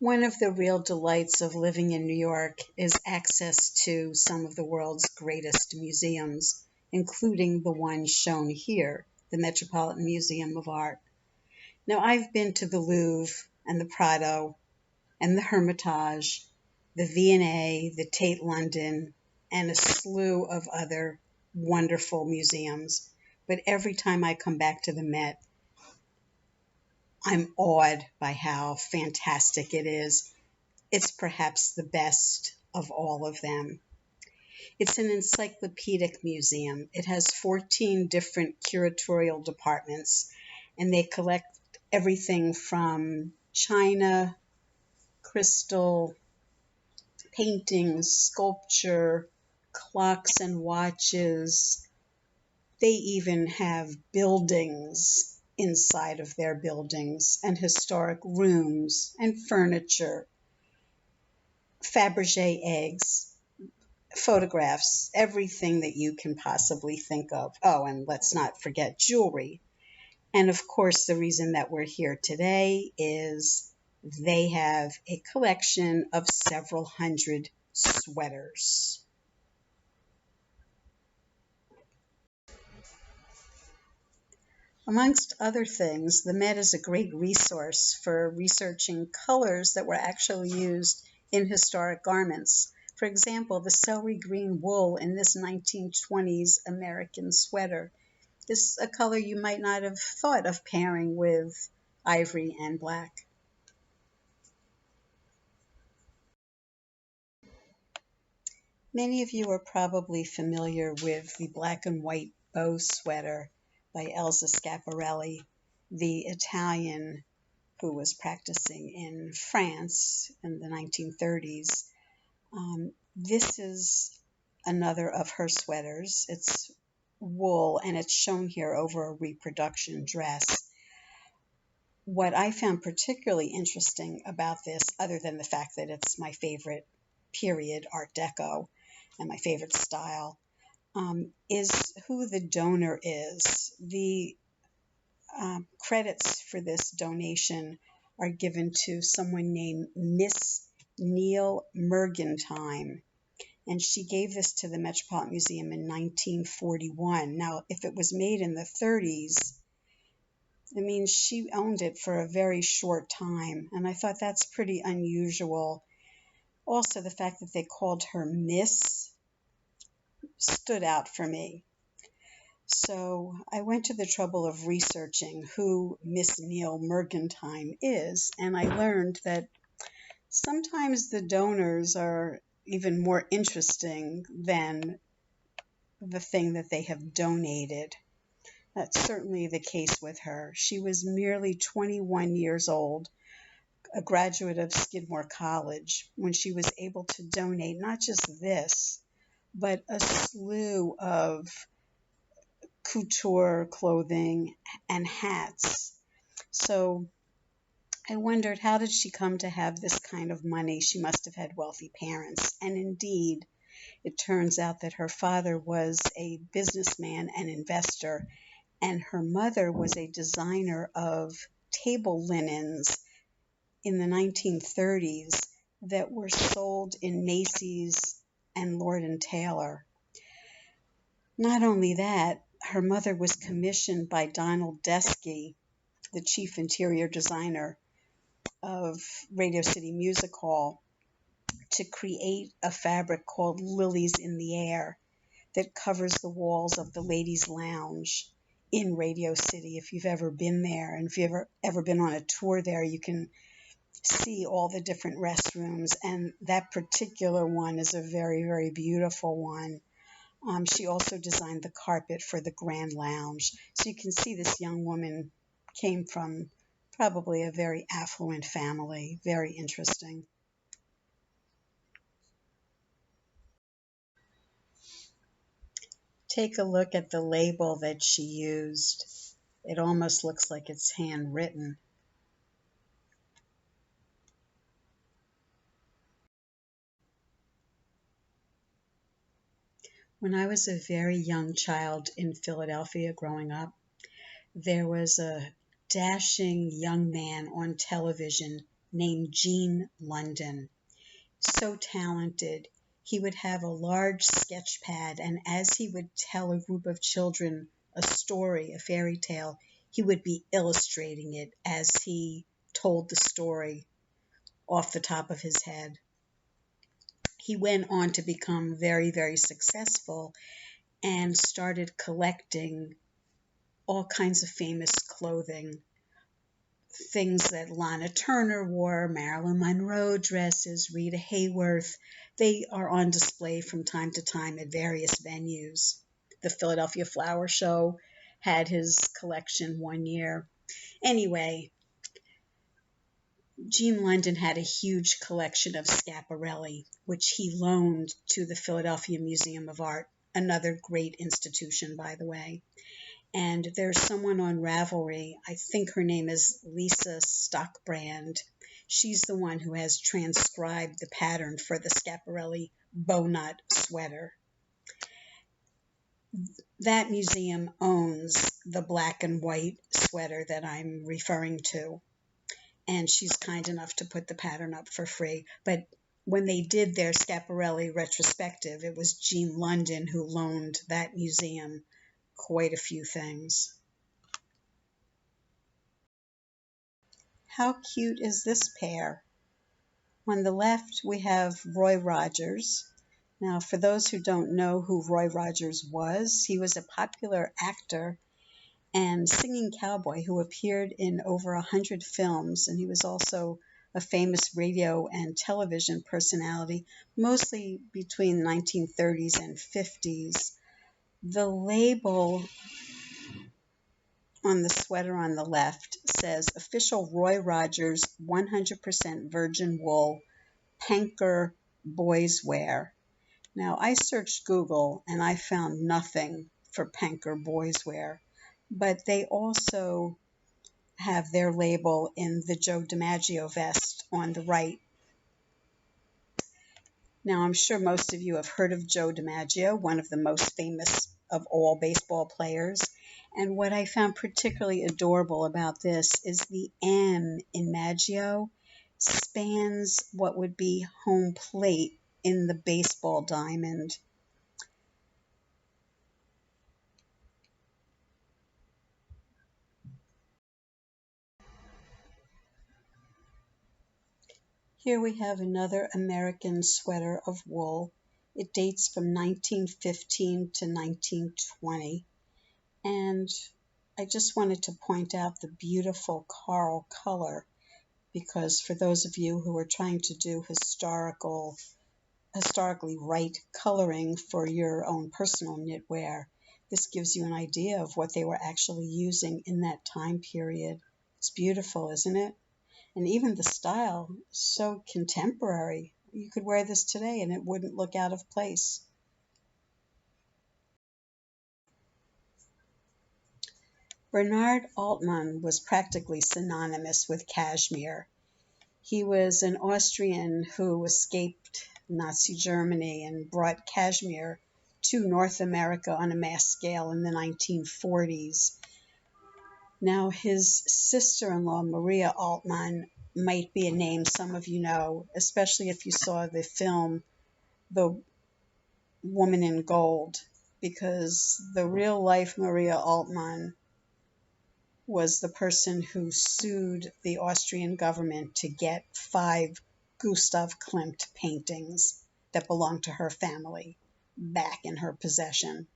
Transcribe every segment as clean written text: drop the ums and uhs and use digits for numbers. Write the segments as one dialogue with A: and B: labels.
A: One of the real delights of living in New York is access to some of the world's greatest museums, including the one shown here, the Metropolitan Museum of Art. Now, I've been to the Louvre and the Prado and the Hermitage, the V&A, the Tate London, and a slew of other wonderful museums. But every time I come back to the Met, I'm awed by how fantastic it is. It's perhaps the best of all of them. It's an encyclopedic museum. It has 14 different curatorial departments, and they collect everything from china, crystal, paintings, sculpture, clocks and watches. They even have buildings inside of their buildings, and historic rooms, and furniture, Fabergé eggs, photographs, everything that you can possibly think of. Oh, and let's not forget jewelry. And of course, the reason that we're here today is they have a collection of several hundred sweaters. Amongst other things, the Met is a great resource for researching colors that were actually used in historic garments. For example, the celery green wool in this 1920s American sweater is a color you might not have thought of pairing with ivory and black. Many of you are probably familiar with the black and white bow sweater by Elsa Schiaparelli, the Italian who was practicing in France in the 1930s. This is another of her sweaters. It's wool, and it's shown here over a reproduction dress. What I found particularly interesting about this, other than the fact that it's my favorite period, Art Deco, and my favorite style, is who the donor is. The credits for this donation are given to someone named Miss Neil Mergentime, and she gave this to the Metropolitan Museum in 1941. Now, if it was made in the 30s, it means she owned it for a very short time, and I thought that's pretty unusual. Also, the fact that they called her Miss stood out for me. So I went to the trouble of researching who Miss Neil Mergentime is, and I learned that sometimes the donors are even more interesting than the thing that they have donated. That's certainly the case with her. She was merely 21 years old, a graduate of Skidmore College, when she was able to donate not just this, but a slew of couture clothing and hats. So I wondered, how did she come to have this kind of money? She must have had wealthy parents. And indeed, it turns out that her father was a businessman and investor, and her mother was a designer of table linens in the 1930s that were sold in Macy's and Lord & Taylor. Not only that, her mother was commissioned by Donald Deskey, the chief interior designer of Radio City Music Hall, to create a fabric called Lilies in the Air that covers the walls of the ladies' lounge in Radio City. If you've ever been there, and if you've ever been on a tour there, you can see all the different restrooms, and that particular one is a very, very beautiful one. She also designed the carpet for the Grand Lounge. So you can see this young woman came from probably a very affluent family. Very interesting. Take a look at the label that she used. It almost looks like it's handwritten. When I was a very young child in Philadelphia growing up, there was a dashing young man on television named Gene London. So talented. He would have a large sketch pad, and as he would tell a group of children a story, a fairy tale, he would be illustrating it as he told the story off the top of his head. He went on to become very, very successful and started collecting all kinds of famous clothing, things that Lana Turner wore, Marilyn Monroe dresses, Rita Hayworth. They are on display from time to time at various venues. The Philadelphia Flower Show had his collection one year. Anyway, Gene London had a huge collection of Schiaparelli, which he loaned to the Philadelphia Museum of Art, another great institution, by the way. And there's someone on Ravelry, I think her name is Lisa Stockbrand. She's the one who has transcribed the pattern for the Schiaparelli BowKnot sweater. That museum owns the black and white sweater that I'm referring to, and she's kind enough to put the pattern up for free. But when they did their Schiaparelli retrospective, it was Gene London who loaned that museum quite a few things. How cute is this pair? On the left, we have Roy Rogers. Now, for those who don't know who Roy Rogers was, he was a popular actor and singing cowboy who appeared in over 100 films, and he was also a famous radio and television personality, mostly between 1930s and 50s. The label on the sweater on the left says official Roy Rogers 100% virgin wool Panker Boyswear. Now, I searched Google and I found nothing for Panker Boyswear, but they also have their label in the Joe DiMaggio vest on the right. Now, I'm sure most of you have heard of Joe DiMaggio, one of the most famous of all baseball players. And what I found particularly adorable about this is the M in Maggio spans what would be home plate in the baseball diamond. Here we have another American sweater of wool. It dates from 1915 to 1920. And I just wanted to point out the beautiful coral color, because for those of you who are trying to do historically right coloring for your own personal knitwear, this gives you an idea of what they were actually using in that time period. It's beautiful, isn't it? And even the style is so contemporary. You could wear this today and it wouldn't look out of place. Bernhard Altmann was practically synonymous with cashmere. He was an Austrian who escaped Nazi Germany and brought cashmere to North America on a mass scale in the 1940s. Now, his sister-in-law, Maria Altmann, might be a name some of you know, especially if you saw the film The Woman in Gold, because the real-life Maria Altmann was the person who sued the Austrian government to get 5 Gustav Klimt paintings that belonged to her family back in her possession.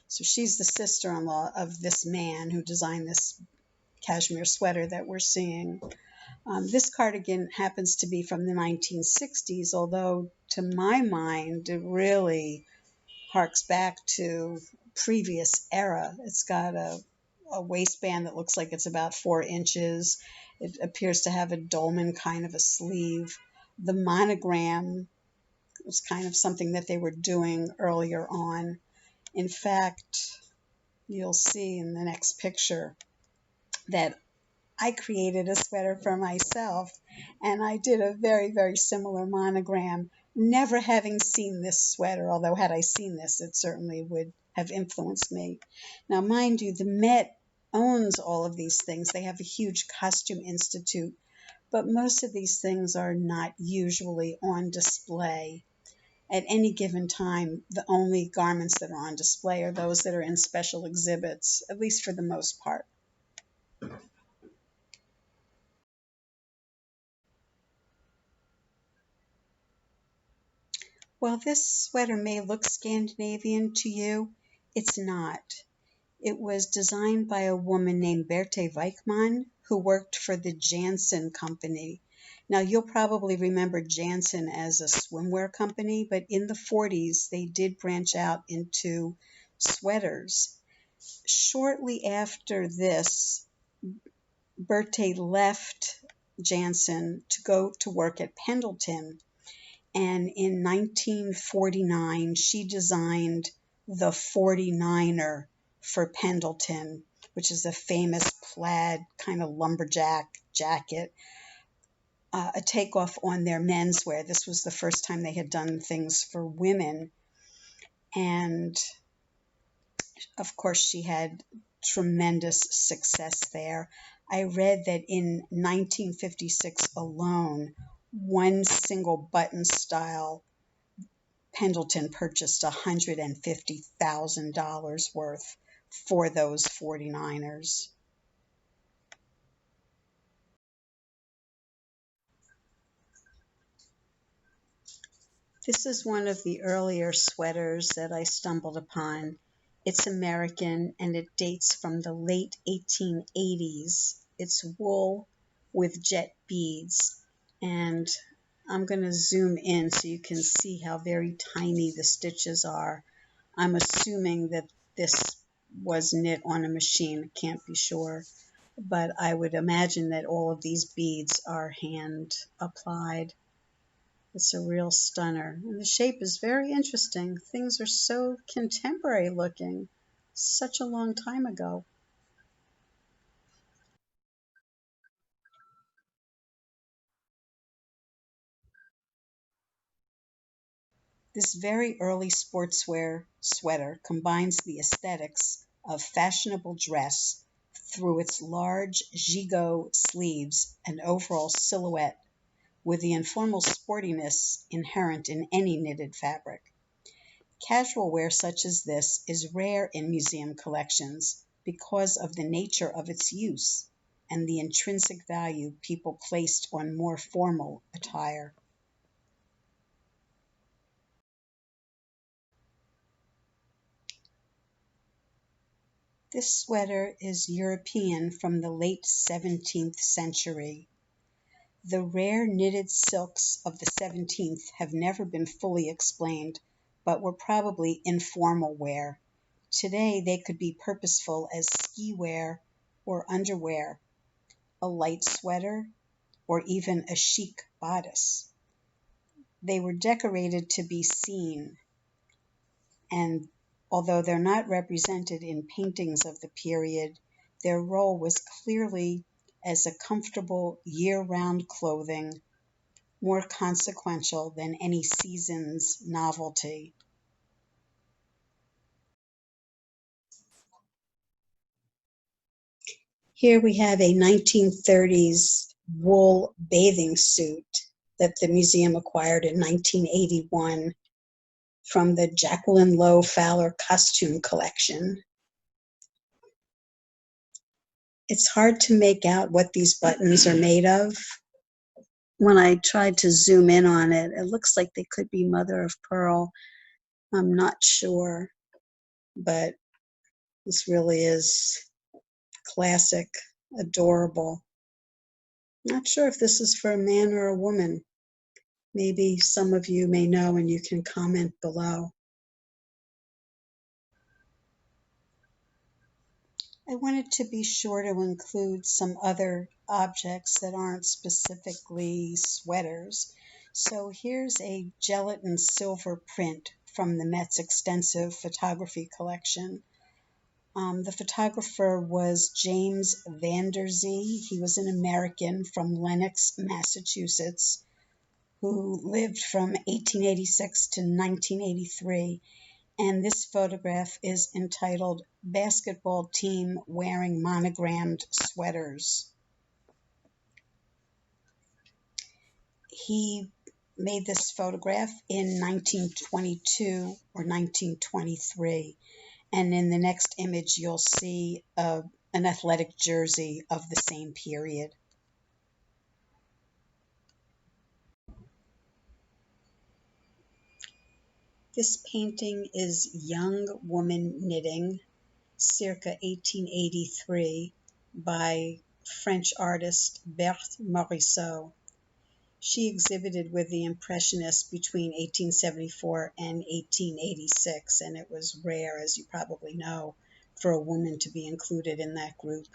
A: So she's the sister-in-law of this man who designed this cashmere sweater that we're seeing. This cardigan happens to be from the 1960s, although to my mind it really harks back to previous era. It's got a waistband that looks like it's about 4 inches. It appears to have a dolman kind of a sleeve. The monogram was kind of something that they were doing earlier on. In fact, you'll see in the next picture that I created a sweater for myself, and I did a very, very similar monogram, never having seen this sweater, although had I seen this, it certainly would have influenced me. Now, mind you, the Met owns all of these things. They have a huge costume institute, but most of these things are not usually on display. At any given time, the only garments that are on display are those that are in special exhibits, at least for the most part. While this sweater may look Scandinavian to you, it's not. It was designed by a woman named Berthe Weichmann, who worked for the Jantzen company. Now, you'll probably remember Jantzen as a swimwear company, but in the 40s, they did branch out into sweaters. Shortly after this, Berthe left Jantzen to go to work at Pendleton. And in 1949, she designed the 49er for Pendleton, which is a famous plaid kind of lumberjack jacket, a takeoff on their menswear. This was the first time they had done things for women. And of course, she had tremendous success there. I read that in 1956 alone, one single button style Pendleton purchased $150,000 worth for those 49ers. This is one of the earlier sweaters that I stumbled upon. It's American and it dates from the late 1880s. It's wool with jet beads, and I'm going to zoom in so you can see how very tiny the stitches are. I'm assuming that this was knit on a machine. I can't be sure, but I would imagine that all of these beads are hand applied. It's a real stunner. And the shape is very interesting. Things are so contemporary looking. Such a long time ago. This very early sportswear sweater combines the aesthetics of fashionable dress through its large gigot sleeves and overall silhouette with the informal sportiness inherent in any knitted fabric. Casual wear such as this is rare in museum collections because of the nature of its use and the intrinsic value people placed on more formal attire. This sweater is European from the late 17th century. The rare knitted silks of the 17th have never been fully explained, but were probably informal wear. Today they could be purposeful as ski wear or underwear, a light sweater, or even a chic bodice. They were decorated to be seen, and although they're not represented in paintings of the period, their role was clearly as a comfortable year-round clothing, more consequential than any season's novelty. Here we have a 1930s wool bathing suit that the museum acquired in 1981 from the Jacqueline Lowe Fowler costume collection. It's hard to make out what these buttons are made of. When I tried to zoom in on it, it looks like they could be mother of pearl. I'm not sure, but this really is classic, adorable. Not sure if this is for a man or a woman. Maybe some of you may know and you can comment below. I wanted to be sure to include some other objects that aren't specifically sweaters. So here's a gelatin silver print from the Met's extensive photography collection. The photographer was James Vanderzee. He was an American from Lenox, Massachusetts, who lived from 1886 to 1983. And this photograph is entitled Basketball Team Wearing Monogrammed Sweaters. He made this photograph in 1922 or 1923. And in the next image, you'll see an athletic jersey of the same period. This painting is Young Woman Knitting, circa 1883, by French artist Berthe Morisot. She exhibited with the Impressionists between 1874 and 1886, and it was rare, as you probably know, for a woman to be included in that group.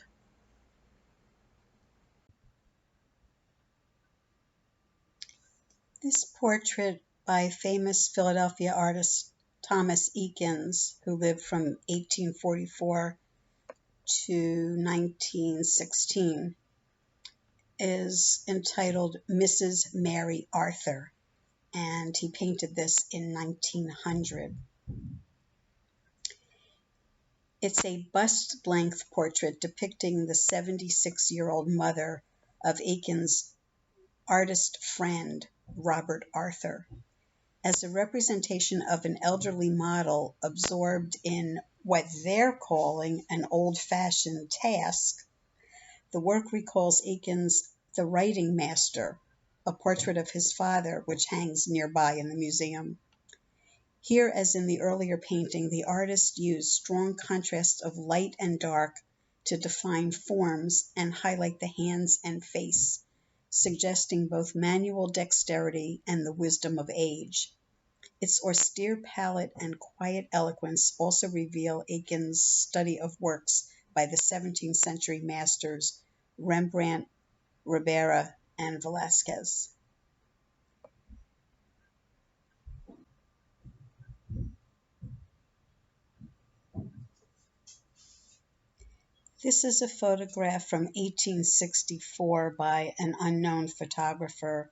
A: This portrait by famous Philadelphia artist Thomas Eakins, who lived from 1844 to 1916, is entitled Mrs. Mary Arthur, and he painted this in 1900. It's a bust-length portrait depicting the 76-year-old mother of Eakins' artist friend, Robert Arthur. As a representation of an elderly model absorbed in what they're calling an old-fashioned task, the work recalls Eakins' The Writing Master, a portrait of his father which hangs nearby in the museum. Here, as in the earlier painting, the artist used strong contrasts of light and dark to define forms and highlight the hands and face, suggesting both manual dexterity and the wisdom of age. Its austere palette and quiet eloquence also reveal Eakins' study of works by the 17th century masters Rembrandt, Ribera, and Velázquez. This is a photograph from 1864 by an unknown photographer,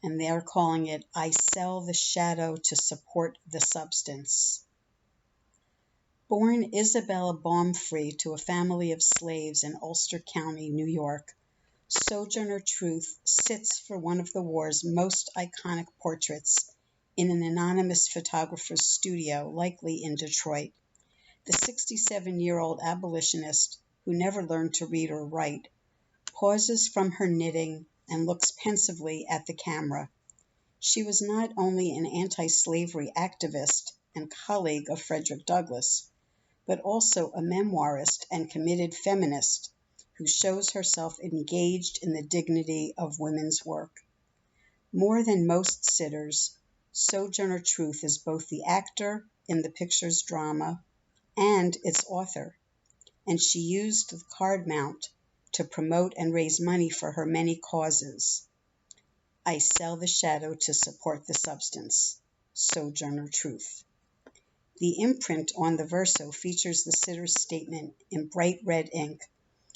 A: and they're calling it I Sell the Shadow to Support the Substance. Born Isabella Baumfree to a family of slaves in Ulster County, New York, Sojourner Truth sits for one of the war's most iconic portraits in an anonymous photographer's studio, likely in Detroit. The 67-year-old abolitionist, who never learned to read or write, pauses from her knitting and looks pensively at the camera. She was not only an anti-slavery activist and colleague of Frederick Douglass, but also a memoirist and committed feminist who shows herself engaged in the dignity of women's work. More than most sitters, Sojourner Truth is both the actor in the picture's drama and its author, and she used the card mount to promote and raise money for her many causes. I sell the shadow to support the substance. Sojourner Truth. The imprint on the verso features the sitter's statement in bright red ink,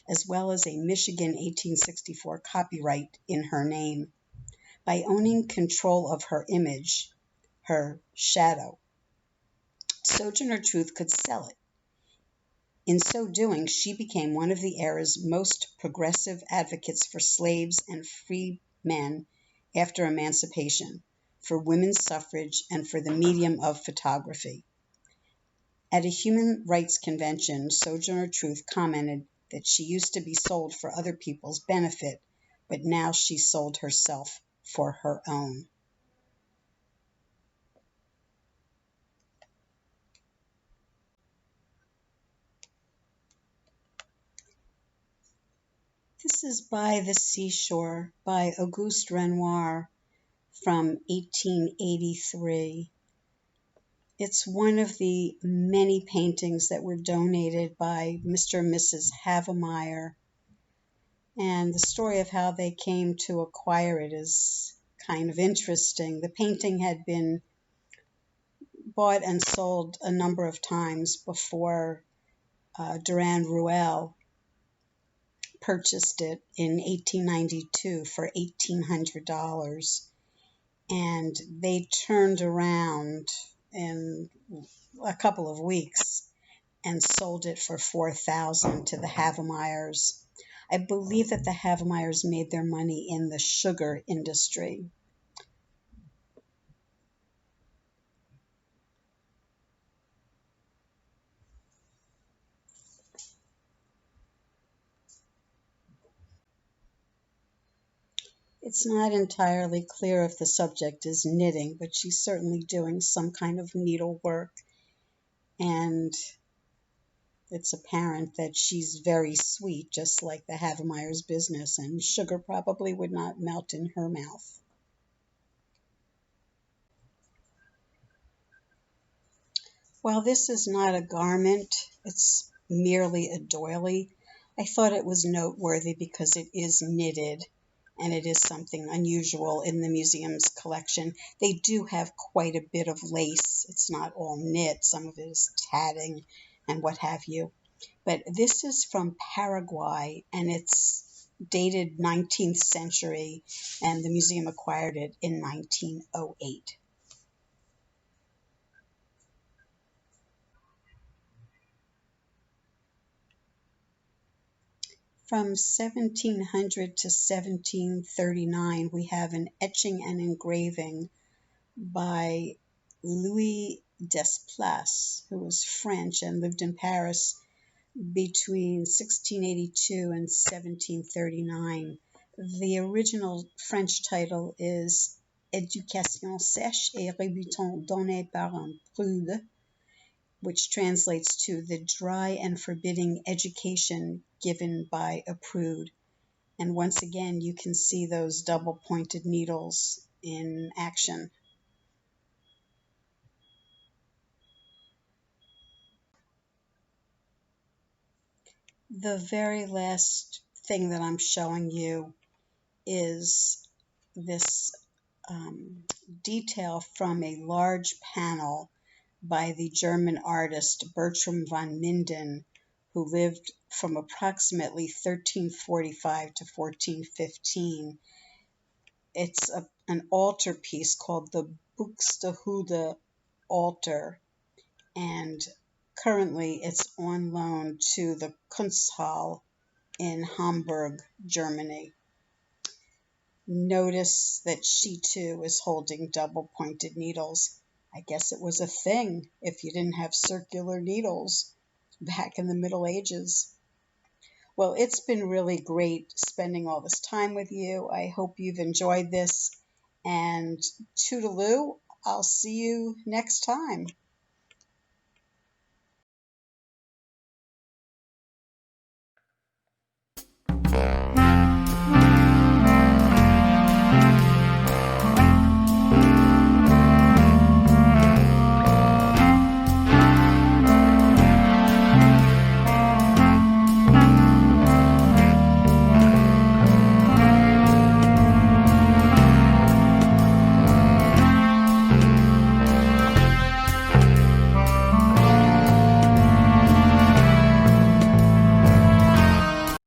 A: as well as a Michigan 1864 copyright in her name. By owning control of her image, her shadow, Sojourner Truth could sell it. In so doing, she became one of the era's most progressive advocates for slaves and free men after emancipation, for women's suffrage, and for the medium of photography. At a human rights convention, Sojourner Truth commented that she used to be sold for other people's benefit, but now she sold herself for her own. This is by the Seashore by Auguste Renoir from 1883. It's one of the many paintings that were donated by Mr. and Mrs. Havemeyer, and the story of how they came to acquire it is kind of interesting. The painting had been bought and sold a number of times before Durand Ruel purchased it in 1892 for $1,800, and they turned around in a couple of weeks and sold it for $4,000 to the Havemeyers. I believe that the Havemeyers made their money in the sugar industry. It's not entirely clear if the subject is knitting, but she's certainly doing some kind of needlework, and it's apparent that she's very sweet, just like the Havemeyers' business, and sugar probably would not melt in her mouth. While this is not a garment, it's merely a doily, I thought it was noteworthy because it is knitted and it is something unusual in the museum's collection. They do have quite a bit of lace. It's not all knit. Some of it is tatting and what have you. But this is from Paraguay and it's dated 19th century, and the museum acquired it in 1908. From 1700 to 1739, we have an etching and engraving by Louis Desplaces, who was French and lived in Paris between 1682 and 1739. The original French title is Éducation sèche et rebutante donnée par un prude, which translates to the dry and forbidding education given by a prude. And once again, you can see those double-pointed needles in action. The very last thing that I'm showing you is this detail from a large panel by the German artist Bertram von Minden, who lived from approximately 1345 to 1415. It's an altar piece called the Buxtehude altar, and currently it's on loan to the Kunsthalle in Hamburg, Germany. Notice that she too is holding double-pointed needles. I guess it was a thing if you didn't have circular needles back in the Middle Ages. Well, it's been really great spending all this time with you. I hope you've enjoyed this, and toodaloo, I'll see you next time.